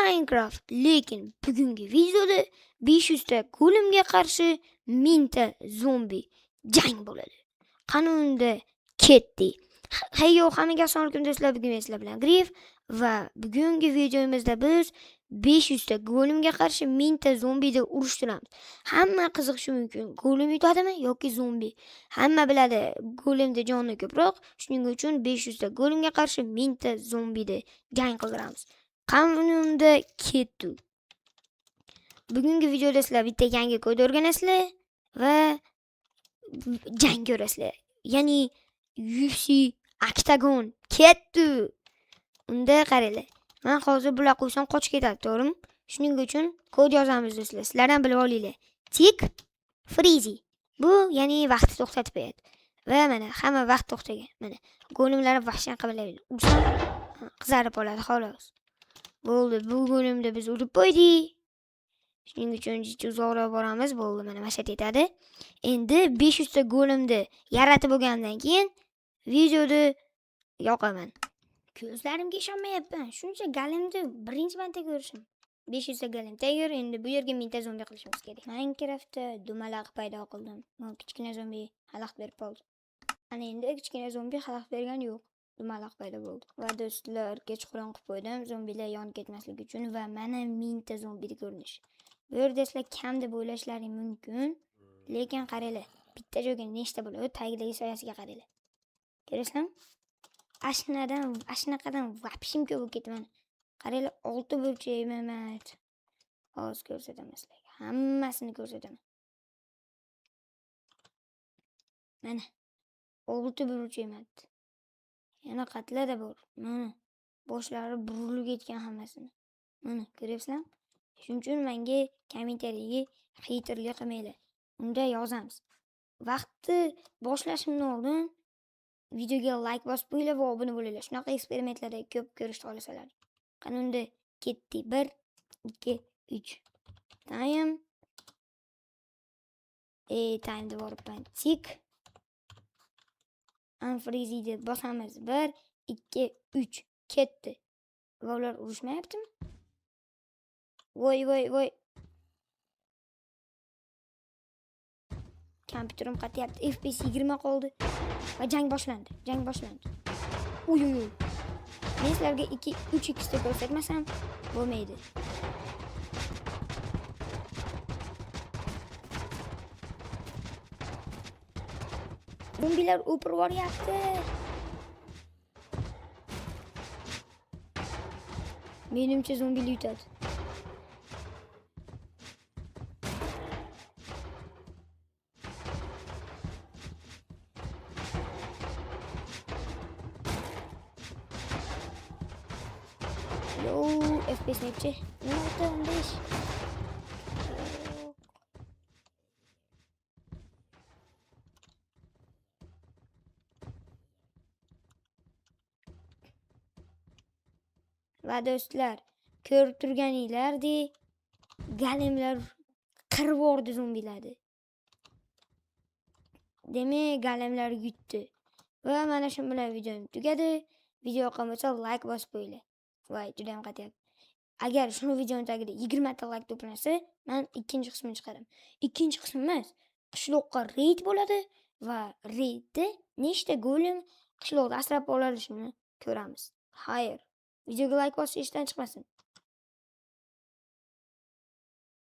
Minecraft. Lekin bugungi videoda 500 ta golemga qarshi 1000 ta zombi jang bo'ladi. Qani unda ketdik. Hayyo, hammaga assalomu alaykum do'stlar. Bugun men sizlar bilan Grif va bugungi videomizda biz 500 ta golemga qarshi 1000 ta zombida urushtiramiz. Hamma qiziqishi mumkin. Golem yutadimi yoki zombi? Hamma biladi, golemda joni ko'proq. Shuning uchun 500 ta golemga qarshi 1000 ta zombida jang qildiramiz. Qanunda ketdik. Bugungi videoda sizlar bitta yangi kod o'rganasizlar va jang ko'rasizlar. Ya'ni UFC Octagon ketdi. Unda qaranglar. Men hozir bular qo'ysam qochib ketadi, to'g'rimi? Shuning uchun kod yozamiz do'stlar. Sizlardan bilib olinglar. Tick Freezy. Bu ya'ni vaqtni to'xtatib qo'yadi. Va mana hamma vaqt to'xtagan. Mana golemlar vahshan qilaveradi. Ursam qizarib oladi xolos. Bo'ldi, bu golemda biz urib qo'ydik. Shuning uchun uzoqroq boramiz. Bo'ldi, mana mashat etadi. Endi 500 ta golemni yaratib bo'lgandan keyin videoda yoqaman. Ko'zlarimga ishonmayapman. Shuncha golemni birinchi marta ko'rishim. 500 ta golem tayyor. Endi bu yerga 1000 ta zombi qilishimiz kerak. Minecraftda dumaloq paydo qildim. Bu kichkina zombi xalaqit berib qoldi. Ana endi kichkina zombi xalaqit bergani yo'q. Dumaloq paydo bo'ldi. Va do'stlar, kechqurun qilib qo'ydim zombilar yonib ketmasligi uchun va mana 1000 ta zombini ko'rinish. Bu yerda sizlar kam deb o'ylashlaring mumkin, lekin qaranglar, bitta joyga nechta bo'ladi? Tagidagi soyasiga qaranglar. Ko'rasizlarmi? Ashnaqadan vapshim ko'p bo'lib ketman. Qaranglar, 6 burchakman. Hozir ko'rsataman sizlarga. Hammasini ko'rsataman. Mana 6 burchakman. Yana qatlada bor. Mana boshlari burilib ketgan hammasini. Mana ko'ryapsizlarmi? Shuning uchun menga kommentariyaga xeyterlik qilmanglar. Unda yozamiz. Vaqtni boshlashimdan oldin videoga like bosib qo'yinglar va obuna bo'linglar. Shunaqa eksperimentlarga ko'p ko'rishni xohlasalar. Qani unda ketdik. 1 2 3. Time. Time deb boribman. Tick Unfreezy deb bosamiz. 1 2 3 ketdi. Va ular urushmayaptimi? Voy. Kompyuterim qatyapti. FPS 20 qoldi. Va jang boshlandi. Uy. Men sizlarga 3x deb ko'rsatmasam bo'lmaydi. Zombilar o'pir boryapti. Menimcha zombilar yutadi. Yo, FPS nechi? 16-15. Va do'stlar, ko'rib turganinglardek, golemlar qirib yubordi zombilarni. Demak, golemlar yutdi. Va mana shu bilan videom tugadi. Video yoqqan like bosib qo'yinglar. Voy, juda ham qatyapti. Agar shu videoning tagida 20 ta like to'plansa, men ikkinchi qismini chiqaraman. Ikkinchi qism emas, qishloqqa raid bo'ladi va raidda nechta golem qishloqda asrab olinishini ko'ramiz. Xayr. Videoga like bosish esdan chiqmasin.